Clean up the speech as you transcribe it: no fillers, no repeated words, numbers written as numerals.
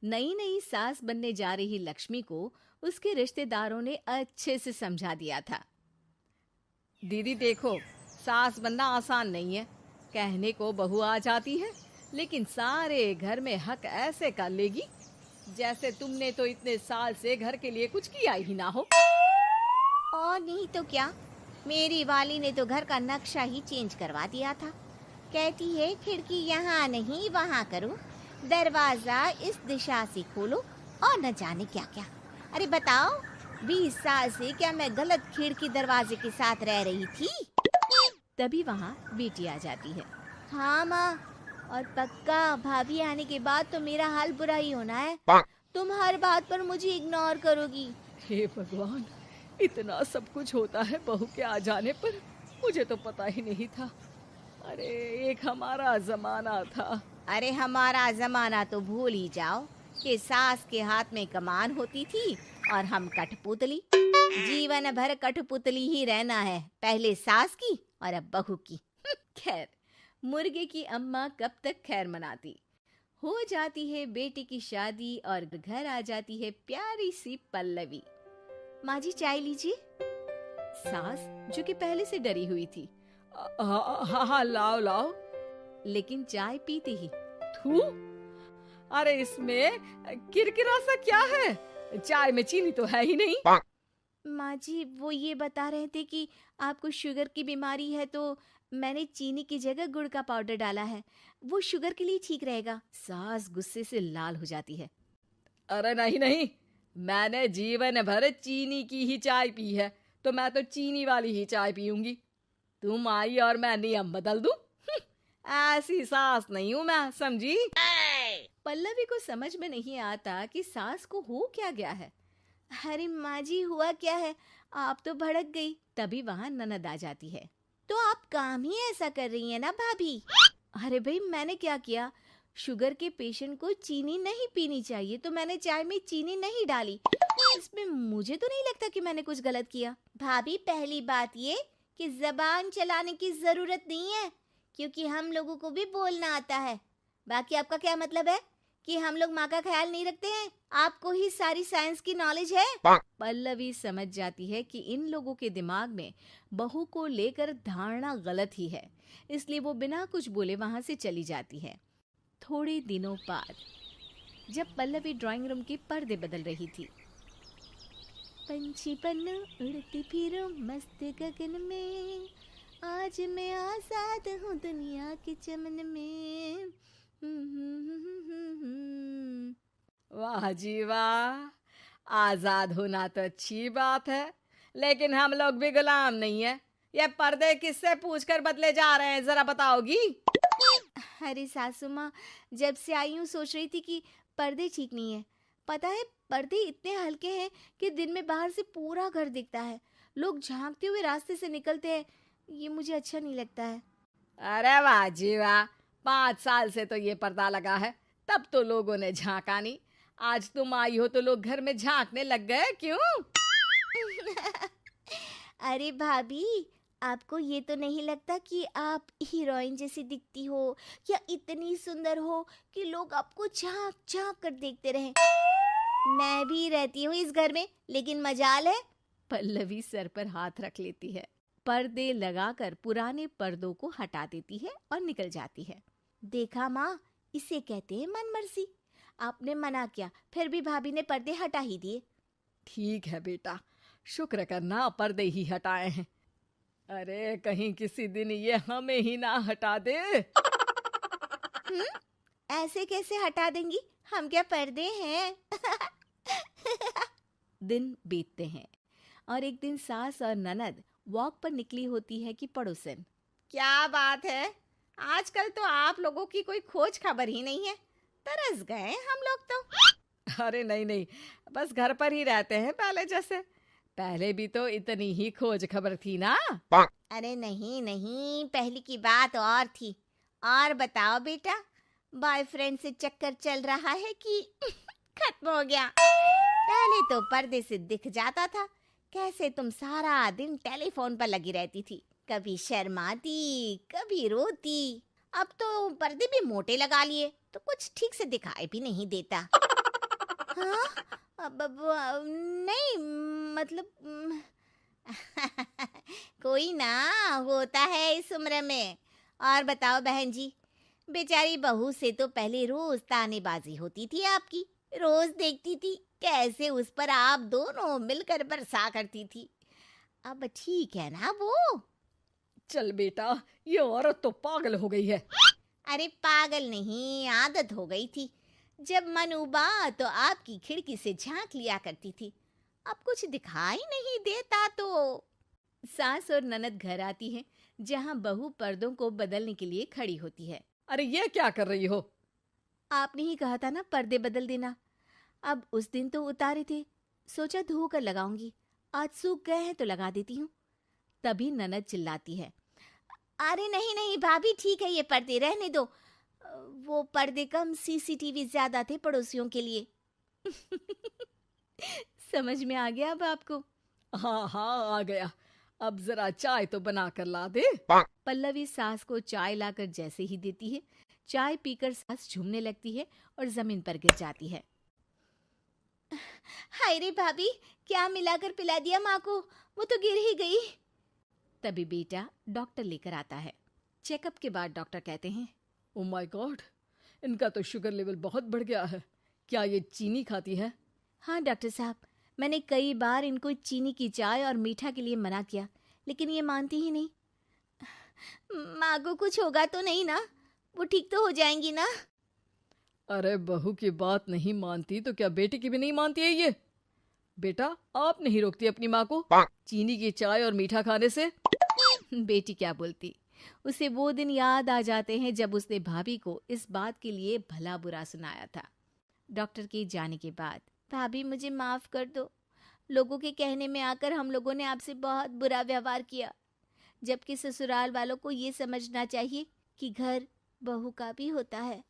नई नई सास बनने जा रही लक्ष्मी को उसके रिश्तेदारों ने अच्छे से समझा दिया था। दीदी देखो, सास बनना आसान नहीं है। कहने को बहू आ जाती है, लेकिन सारे घर में हक ऐसे कर लेगी जैसे तुमने तो इतने साल से घर के लिए कुछ किया ही ना हो। और नहीं तो क्या, मेरी वाली ने तो घर का नक्शा ही चेंज करवा दिया था। कहती है खिड़की यहाँ नहीं वहाँ करो, दरवाजा इस दिशा से खोलो और न जाने क्या क्या। अरे बताओ, 20 साल से क्या मैं गलत खिड़की दरवाजे के साथ रह रही थी? तभी वहाँ बेटी आ जाती है। हाँ माँ, और पक्का भाभी आने के बाद तो मेरा हाल बुरा ही होना है। तुम हर बात पर मुझे इग्नोर करोगी। हे भगवान, इतना सब कुछ होता है बहू के आ जाने पर, मुझे तो पता ही नहीं था। अरे एक हमारा जमाना था। अरे हमारा जमाना तो भूल ही जाओ कि सास के हाथ में कमान होती थी और हम कठपुतली। जीवन भर कठपुतली ही रहना है, पहले सास की और अब बहू की। खैर, मुर्गे की अम्मा कब तक खैर मनाती। हो जाती है बेटी की शादी और घर आ जाती है प्यारी सी पल्लवी। माँ जी चाय लीजिए। सास जो कि पहले से डरी हुई थी, हाँ हाँ लाओ लाओ, लेकिन चाय पीती ही थू, अरे इसमें किरकिरा सा क्या है? चाय में चीनी तो है ही नहीं। माँ जी वो ये बता रहे थे कि आपको शुगर की बीमारी है, तो मैंने चीनी की जगह गुड़ का पाउडर डाला है, वो शुगर के लिए ठीक रहेगा। सास गुस्से से लाल हो जाती है। अरे नहीं नहीं, मैंने जीवन भर चीनी की ही चाय पी है, तो मैं तो चीनी वाली ही चाय पीऊंगी। तुम आई और मैं नियम बदल दूं? ऐसी सास नहीं हूं मैं, समझी? पल्लवी को समझ में नहीं आता कि सास को हो क्या गया है। अरे माँ जी हुआ क्या है, आप तो भड़क गई। तभी वहाँ ननद आ जाती है। तो आप काम ही ऐसा कर रही है ना भाभी? अरे भाई मैंने क्या किया? शुगर के पेशेंट को चीनी नहीं पीनी चाहिए, तो मैंने चाय में चीनी नहीं डाली। इसमें मुझे तो नहीं लगता कि मैंने कुछ गलत किया। भाभी पहली बात ये कि जबान चलाने की जरूरत नहीं है, क्योंकि हम लोगों को भी बोलना आता है। बाकी आपका क्या मतलब है कि हम लोग माँ का ख्याल नहीं रखते हैं? आपको ही सारी साइंस की नॉलेज है। पल्लवी समझ जाती है कि इन लोगों के दिमाग में बहू को लेकर धारणा गलत ही है, इसलिए वो बिना कुछ बोले वहां से चली जाती है। थोड़े दिनों बाद जब पल्लवी ड्राइंग रूम के पर्दे बदल रही थी, पंछी पन्नू उड़ती फिरूं मस्त गगन में, आज मैं आजाद हूँ दुनिया के चमन में। वाह जी वाह, आजाद होना तो अच्छी बात है, लेकिन हम लोग भी गुलाम नहीं है। ये पर्दे किससे पूछकर बदले जा रहे हैं, जरा बताओगी? अरे सासू माँ, जब से आई हूँ सोच रही थी कि पर्दे ठीक नहीं है। पता है पर्दे इतने हल्के हैं कि दिन में बाहर से पूरा घर दिखता है, लोग झांकते हुए रास्ते से निकलते हैं, ये मुझे अच्छा नहीं लगता है। अरे वाह जी वाह, 5 साल से तो ये पर्दा लगा है, तब तो लोगों ने झांका नहीं। आज तुम आई हो तो लोग घर में झांकने लग गए, क्यों? अरे भाभी, आपको ये तो नहीं लगता कि आप हीरोइन जैसी दिखती हो या इतनी सुंदर हो कि लोग आपको झांक झांक कर देखते रहें? मैं भी रहती हूँ इस घर में, लेकिन मजाल है। पल्लवी सर पर हाथ रख लेती है, पर्दे लगाकर पुराने पर्दों को हटा देती है और निकल जाती है। देखा माँ, इसे कहते हैं मनमर्जी। आपने मना किया, फिर भी भाभी ने पर्दे हटा ही दिए। ठीक है बेटा, शुक्र करना पर्दे ही हटाए हैं। अरे कहीं किसी दिन ये हमें ही ना हटा दे। ऐसे कैसे हटा देंगी, हम क्या पर्दे हैं? दिन बीतते हैं और एक दिन सास और ननद वॉक पर निकली होती है कि पड़ोसन, क्या बात है, आजकल तो आप लोगों की कोई खोज खबर ही नहीं है। तरस गए हम लोग तो। अरे नहीं नहीं, बस घर पर ही रहते हैं पहले जैसे। पहले भी तो इतनी ही खोज खबर थी ना। अरे नहीं नहीं, पहले की बात और थी। और बताओ बेटा, बॉयफ्रेंड से चक्कर चल रहा है कि खत्म हो गया? पहले तो पर्दे से दिख जाता था कैसे तुम सारा दिन टेलीफोन पर लगी रहती थी, कभी शर्माती कभी रोती। अब तो पर्दे भी मोटे लगा लिए तो कुछ ठीक से दिखाई भी नहीं देता। हाँ? नहीं, मतलब कोई ना, होता है इस उम्र में। और बताओ बहन जी, बेचारी बहू से तो पहले रोज तानेबाजी होती थी आपकी, रोज देखती थी कैसे उस पर आप दोनों मिलकर बरसा करती थी। अब ठीक है ना वो? चल बेटा, ये औरत तो पागल हो गई है। अरे पागल नहीं, आदत हो गई थी। जब मन उबा तो आपकी खिड़की से झांक लिया करती थी। अब कुछ दिखाई नहीं देता तो। सास और ननद घर आती हैं, जहां बहू पर्दों को बदलने के लिए खड़ी होती है। अरे ये क्या कर रही हो? आपने ही कहा था ना पर्दे बदल देना। अब उस दिन तो उतारे थे, सोचा धो कर लगाऊंगी, आज सूख गए हैं तो लगा देती हूँ। तभी ननद चिल्लाती है, अरे नहीं नहीं भाभी, ठीक है ये पर्दे रहने दो। वो पर्दे कम, सीसीटीवी ज्यादा थे पड़ोसियों के लिए। समझ में आ गया अब आपको? हाँ हाँ, आ गया। अब जरा चाय तो बना कर ला दे। पल्लवी सास को चाय लाकर जैसे ही देती है, चाय पीकर सास झूमने लगती है और जमीन पर गिर जाती है। हाय रे भाभी, क्या मिलाकर पिला दिया माँ को, वो तो गिर ही गई। तभी बेटा डॉक्टर लेकर आता है। चेकअप के बाद डॉक्टर कहते हैं, ओ माय गॉड, इनका तो शुगर लेवल बहुत बढ़ गया है। क्या ये चीनी खाती है? हाँ डॉक्टर साहब, मैंने कई बार इनको चीनी की चाय और मीठा के लिए मना किया, लेकिन ये मानती ही नहीं। माँ को कुछ होगा तो नहीं ना? वो ठीक तो हो जाएंगी ना? अरे बहू की बात नहीं मानती तो क्या बेटी की भी नहीं मानती है ये? बेटा, आप नहीं रोकती अपनी माँ को चीनी की चाय और मीठा खाने से? बेटी क्या बोलती, उसे वो दिन याद आ जाते हैं जब उसने भाभी को इस बात के लिए भला बुरा सुनाया था। डॉक्टर के जाने के बाद, भाभी मुझे माफ कर दो, लोगों के कहने में आकर हम लोगों ने आपसे बहुत बुरा व्यवहार किया, जबकि ससुराल वालों को ये समझना चाहिए कि घर बहू का भी होता है।